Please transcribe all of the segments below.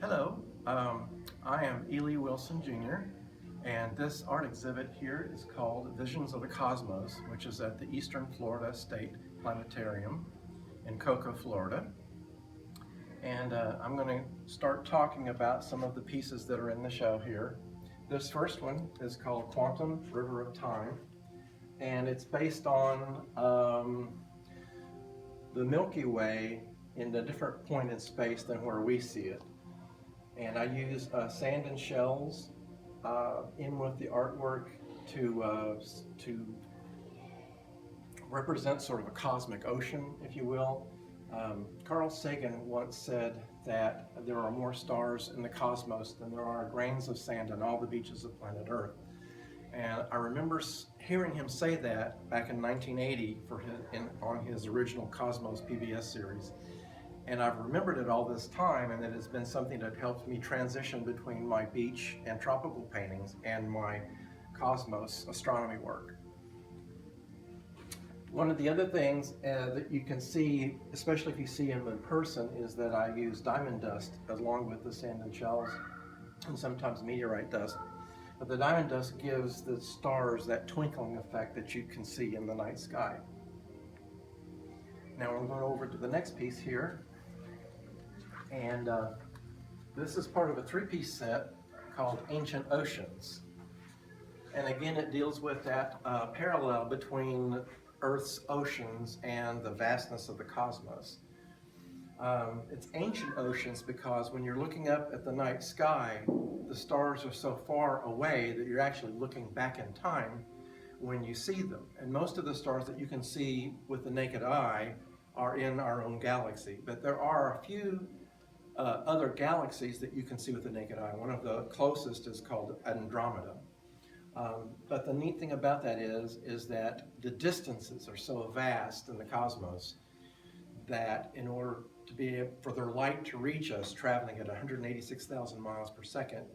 Hello, I am Ely Wilson Jr., and this art exhibit here is called Visions of the Cosmos, which is at the Eastern Florida State Planetarium in Cocoa, Florida. And I'm going to start talking about some of the pieces that are in the show here. This first one is called Quantum River of Time, and it's based on the Milky Way in a different point in space than where we see it. And I use sand and shells in with the artwork to represent sort of a cosmic ocean, if you will. Carl Sagan once said that there are more stars in the cosmos than there are grains of sand on all the beaches of planet Earth. And I remember hearing him say that back in 1980 on his original Cosmos PBS series. And I've remembered it all this time, and it has been something that helped me transition between my beach and tropical paintings and my cosmos astronomy work. One of the other things that you can see, especially if you see him in person, is that I use diamond dust along with the sand and shells and sometimes meteorite dust. But the diamond dust gives the stars that twinkling effect that you can see in the night sky. Now we're going over to the next piece here. And this is part of a three-piece set called Ancient Oceans. And again, it deals with that parallel between Earth's oceans and the vastness of the cosmos. It's ancient oceans because when you're looking up at the night sky, the stars are so far away that you're actually looking back in time when you see them. And most of the stars that you can see with the naked eye are in our own galaxy. But there are a few other galaxies that you can see with the naked eye. One of the closest is called Andromeda. But the neat thing about that is that the distances are so vast in the cosmos that in order for their light to reach us, traveling at 186,000 miles per second,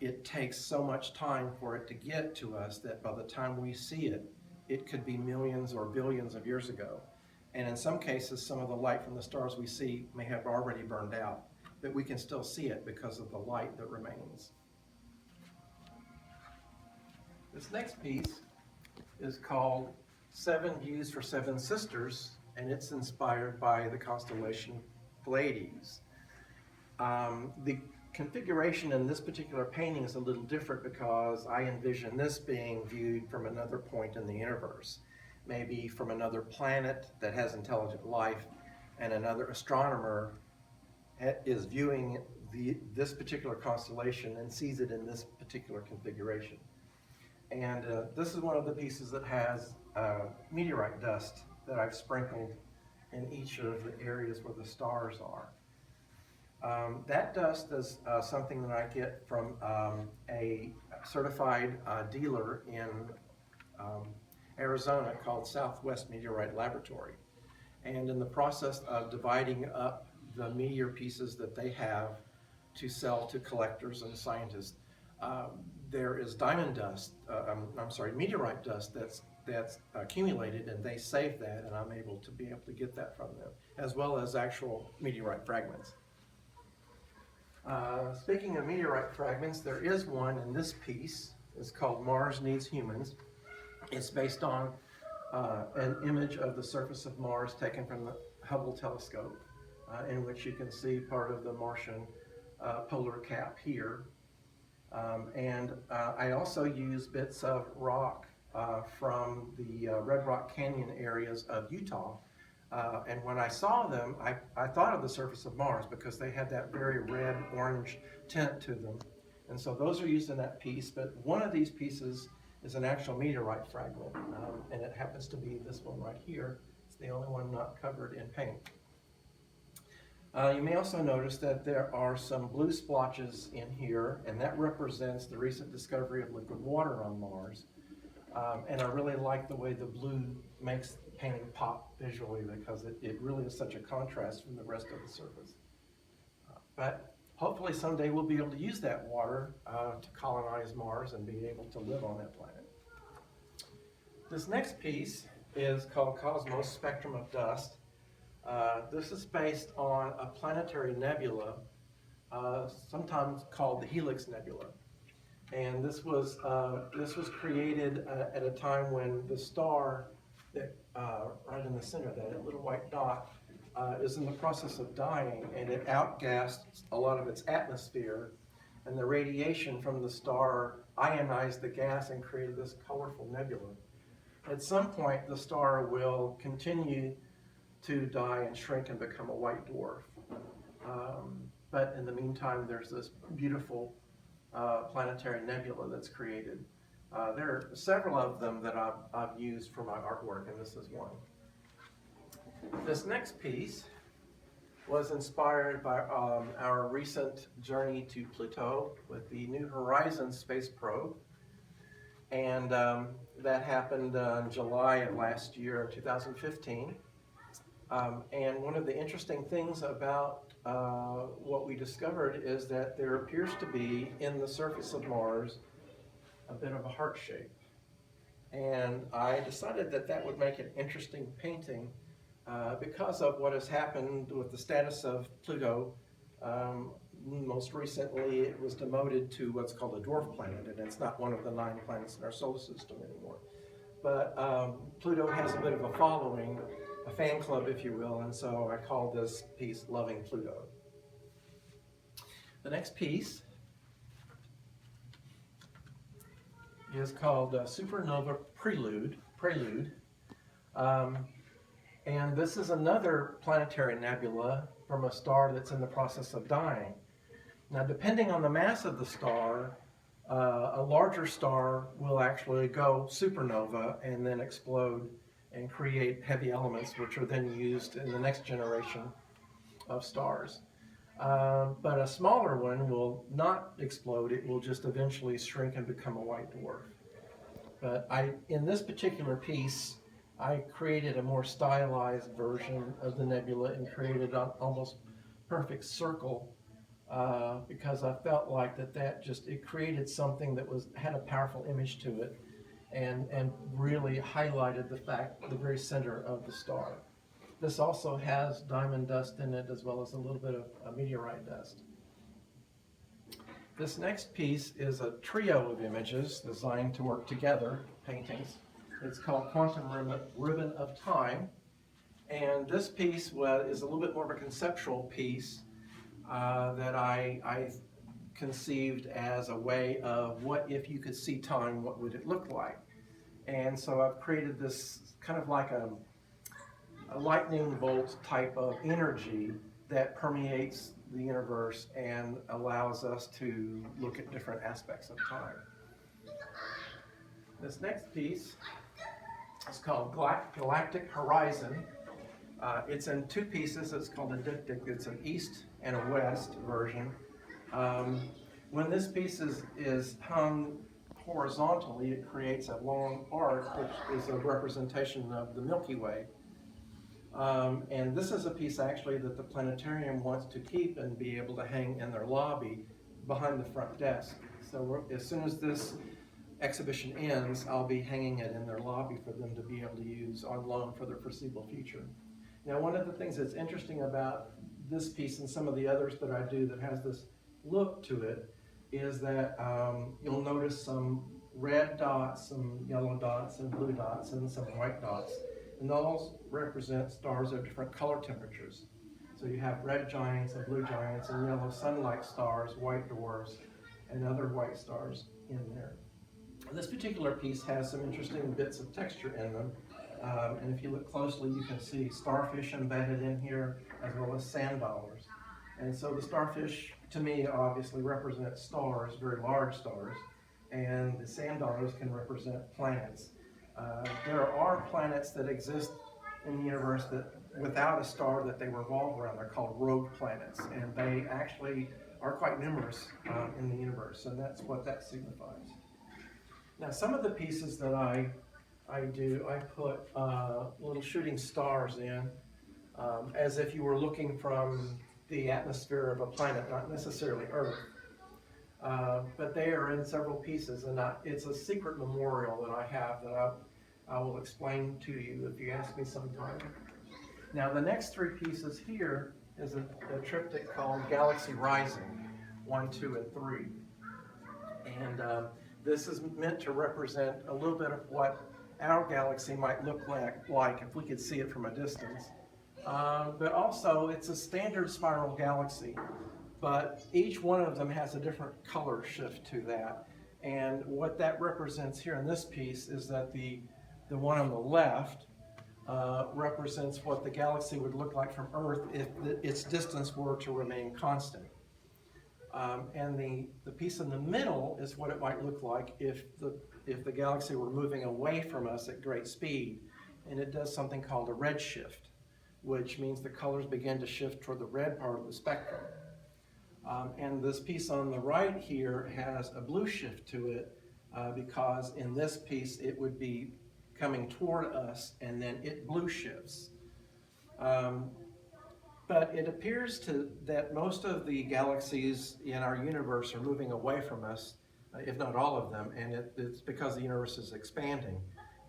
it takes so much time for it to get to us that by the time we see it, it could be millions or billions of years ago. And in some cases, some of the light from the stars we see may have already burned out, but we can still see it because of the light that remains. This next piece is called Seven Views for Seven Sisters, and it's inspired by the constellation Pleiades. The configuration in this particular painting is a little different because I envision this being viewed from another point in the universe. Maybe from another planet that has intelligent life, and another astronomer is viewing this particular constellation and sees it in this particular configuration. And this is one of the pieces that has meteorite dust that I've sprinkled in each of the areas where the stars are. That dust is something that I get from a certified dealer in Arizona called Southwest Meteorite Laboratory. And in the process of dividing up the meteor pieces that they have to sell to collectors and scientists, there is meteorite dust that's accumulated, and they save that, and I'm able to get that from them, as well as actual meteorite fragments. Speaking of meteorite fragments, there is one in this piece. It's called Mars Needs Humans. It's based on an image of the surface of Mars taken from the Hubble telescope, in which you can see part of the Martian polar cap here. And I also use bits of rock from the Red Rock Canyon areas of Utah. And when I saw them, I thought of the surface of Mars because they had that very red-orange tint to them. And so those are used in that piece, but one of these pieces is an actual meteorite fragment, and it happens to be this one right here. It's the only one not covered in paint. You may also notice that there are some blue splotches in here, and that represents the recent discovery of liquid water on Mars. And I really like the way the blue makes the painting pop visually because it really is such a contrast from the rest of the surface. But hopefully someday we'll be able to use that water to colonize Mars and be able to live on that planet. This next piece is called Cosmos Spectrum of Dust. This is based on a planetary nebula sometimes called the Helix Nebula. And this was created at a time when the star that right in the center, that little white dot, is in the process of dying, and it outgassed a lot of its atmosphere, and the radiation from the star ionized the gas and created this colorful nebula. At some point, the star will continue to die and shrink and become a white dwarf. But in the meantime, there's this beautiful planetary nebula that's created. There are several of them that I've used for my artwork, and this is one. This next piece was inspired by our recent journey to Pluto with the New Horizons space probe. And that happened in July of last year, 2015. And one of the interesting things about what we discovered is that there appears to be in the surface of Mars a bit of a heart shape. And I decided that that would make an interesting painting because of what has happened with the status of Pluto. Most recently, it was demoted to what's called a dwarf planet, and it's not one of the 9 planets in our solar system anymore. But Pluto has a bit of a following, a fan club, if you will, and so I called this piece Loving Pluto. The next piece is called Supernova Prelude. And this is another planetary nebula from a star that's in the process of dying. Now, depending on the mass of the star, a larger star will actually go supernova and then explode and create heavy elements, which are then used in the next generation of stars. But a smaller one will not explode. It will just eventually shrink and become a white dwarf. But in this particular piece, I created a more stylized version of the nebula and created an almost perfect circle because I felt like it created something that had a powerful image to it and really highlighted the very center of the star. This also has diamond dust in it as well as a little bit of meteorite dust. This next piece is a trio of images designed to work together, paintings. It's called Quantum Ribbon of Time. And this piece is a little bit more of a conceptual piece that I conceived as a way of what if you could see time, what would it look like? And so I've created this kind of like a lightning bolt type of energy that permeates the universe and allows us to look at different aspects of time. This next piece is called Galactic Horizon. It's in 2 pieces. It's called a diptych. It's an east and a west version. When this piece is hung horizontally, it creates a long arc, which is a representation of the Milky Way. And this is a piece actually that the Planetarium wants to keep and be able to hang in their lobby behind the front desk. So as soon as this exhibition ends, I'll be hanging it in their lobby for them to be able to use on loan for the foreseeable future. Now, one of the things that's interesting about this piece and some of the others that I do that has this look to it is that you'll notice some red dots, some yellow dots, and blue dots, and some white dots. And those represent stars of different color temperatures. So you have red giants and blue giants and yellow sun-like stars, white dwarfs, and other white stars in there. This particular piece has some interesting bits of texture in them. And if you look closely, you can see starfish embedded in here, as well as sand dollars. And so the starfish, to me, obviously represent stars, very large stars, and the sand dollars can represent planets. There are planets that exist in the universe that, without a star that they revolve around, they're called rogue planets, and they actually are quite numerous in the universe, and that's what that signifies. Now, some of the pieces that I put little shooting stars in, as if you were looking from the atmosphere of a planet, not necessarily Earth. But they are in several pieces, and it's a secret memorial that I have that I will explain to you if you ask me sometime. Now, the next 3 pieces here is a triptych called Galaxy Rising. 1, 2, and 3. And this is meant to represent a little bit of what our galaxy might look like if we could see it from a distance. But also, it's a standard spiral galaxy, but each one of them has a different color shift to that. And what that represents here in this piece is that the one on the left represents what the galaxy would look like from Earth if its distance were to remain constant. And the piece in the middle is what it might look like if the galaxy were moving away from us at great speed. And it does something called a redshift, which means the colors begin to shift toward the red part of the spectrum. And this piece on the right here has a blue shift to it because in this piece it would be coming toward us and then it blue shifts. But it appears that most of the galaxies in our universe are moving away from us, if not all of them, and it's because the universe is expanding.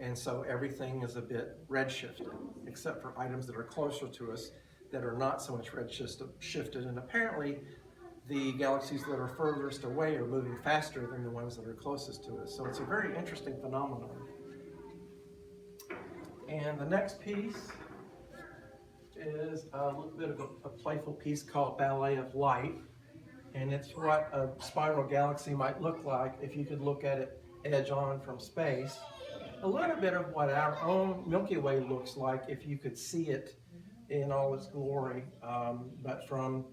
And so everything is a bit redshifted, except for items that are closer to us that are not so much redshifted. And apparently, the galaxies that are furthest away are moving faster than the ones that are closest to us. So it's a very interesting phenomenon. And the next piece is a little bit of a playful piece called Ballet of Light. And it's what a spiral galaxy might look like if you could look at it edge on from space. A little bit of what our own Milky Way looks like if you could see it in all its glory, but from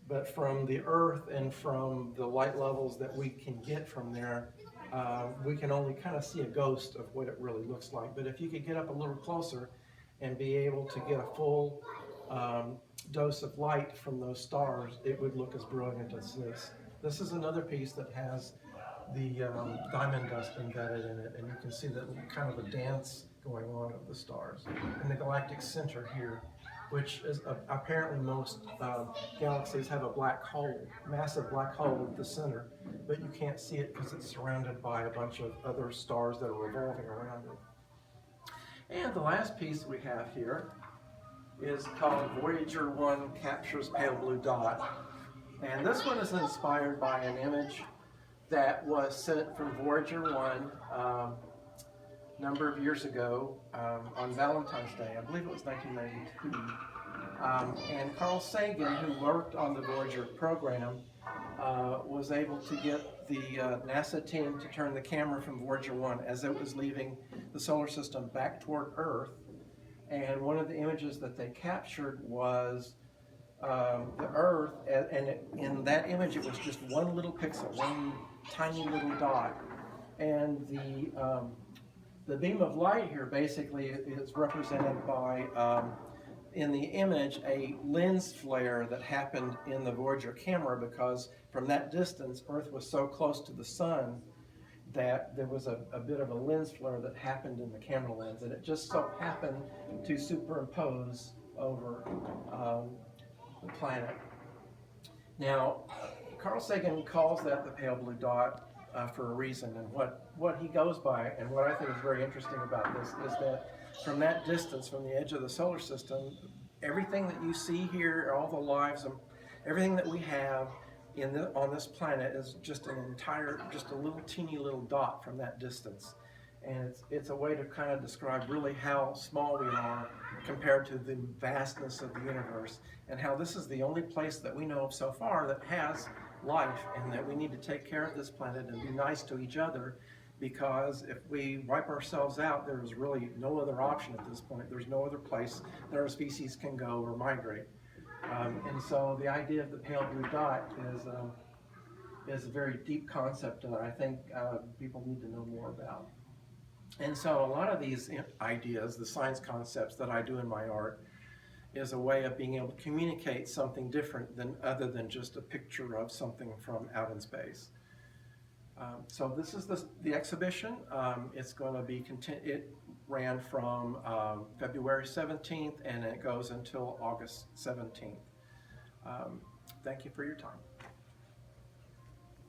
the Earth and from the light levels that we can get from there, we can only kind of see a ghost of what it really looks like. But if you could get up a little closer and be able to get a full dose of light from those stars, it would look as brilliant as this. This is another piece that has the diamond dust embedded in it, and you can see that kind of a dance going on of the stars. And the galactic center here, which is apparently most galaxies have a black hole, massive black hole at the center, but you can't see it because it's surrounded by a bunch of other stars that are revolving around it. And the last piece we have here is called Voyager 1 Captures Pale Blue Dot. And this one is inspired by an image that was sent from Voyager 1 a number of years ago on Valentine's Day. I believe it was 1992. And Carl Sagan, who worked on the Voyager program, was able to get the NASA team to turn the camera from Voyager 1 as it was leaving the solar system back toward Earth. And one of the images that they captured was the Earth, and in that image it was just one little pixel, one tiny little dot. And the beam of light here basically is represented by, in the image, a lens flare that happened in the Voyager camera, because from that distance Earth was so close to the sun that there was a bit of a lens flare that happened in the camera lens, and it just so happened to superimpose over the planet. Now, Carl Sagan calls that the pale blue dot for a reason, and what he goes by, and what I think is very interesting about this, is that from that distance, from the edge of the solar system, everything that you see here, all the lives, and everything that we have on this planet is just a little teeny little dot from that distance. And it's a way to kind of describe really how small we are compared to the vastness of the universe, and how this is the only place that we know of so far that has life, and that we need to take care of this planet and be nice to each other, because if we wipe ourselves out, there's really no other option at this point. There's no other place that our species can go or migrate. And so the idea of the pale blue dot is a very deep concept that I think people need to know more about. And so a lot of these ideas, the science concepts that I do in my art, is a way of being able to communicate something different other than just a picture of something from out in space. So this is the exhibition. It's going to be it ran from February 17th and it goes until August 17th. Thank you for your time.